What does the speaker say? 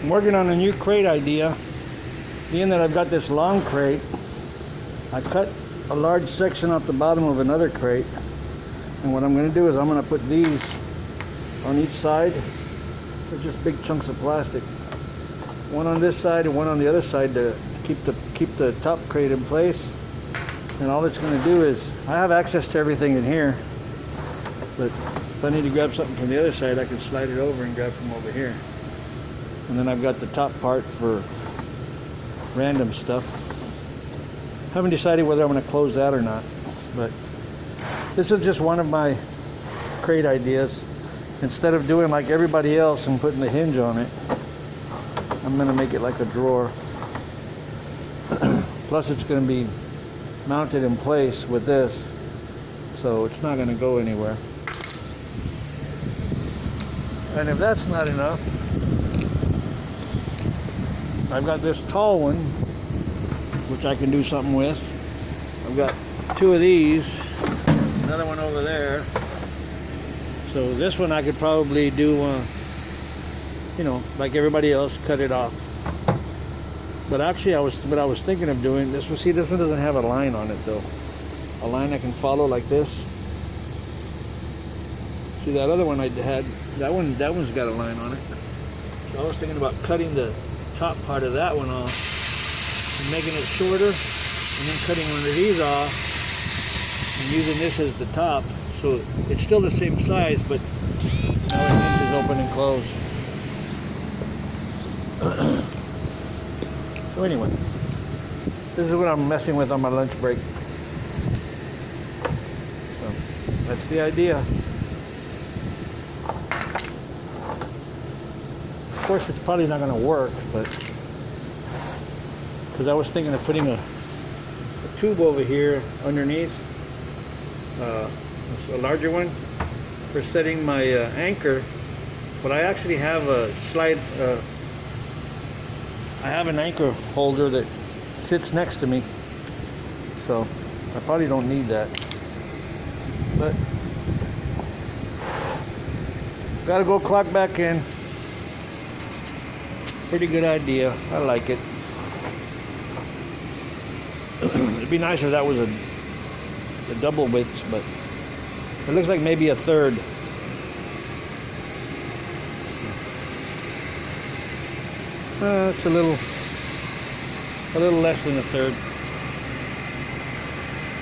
I'm working on a new crate idea. Being that I've got this long crate, I cut a large section off the bottom of another crate, and what I'm going to do is I'm going to put these on each side. They're just big chunks of plastic, one on this side and one on the other side to keep the top crate in place. And all it's going to do is, I have access to everything in here, but if I need to grab something from the other side, I can slide it over and grab from over here. And then I've got the top part for random stuff. Haven't decided whether I'm going to close that or not, but this is just one of my crate ideas. Instead of doing like everybody else and putting the hinge on it, I'm going to make it like a drawer. Plus it's going to be mounted in place with this, so it's not going to go anywhere. And if that's not enough, I've got this tall one, which I can do something with. I've got two of these, another one over there. So this one I could probably do, you know, like everybody else, cut it off. But actually, what I was thinking of doing, this one doesn't have a line on it though. A line I can follow like this. See that other one I had, that one's got a line on it. So I was thinking about cutting the top part of that one off and making it shorter, and then cutting one of these off and using this as the top, so it's still the same size, but now it hinges open and close. So anyway, this is what I'm messing with on my lunch break. So that's the idea. Of course, it's probably not going to work, but because I was thinking of putting a tube over here underneath, a larger one for setting my anchor. But I actually have a slide. I have an anchor holder that sits next to me, so I probably don't need that. But gotta go clock back in. Pretty good idea. I like it. It'd be nice if that was a double width, but it looks like maybe a third. It's a little less than a third.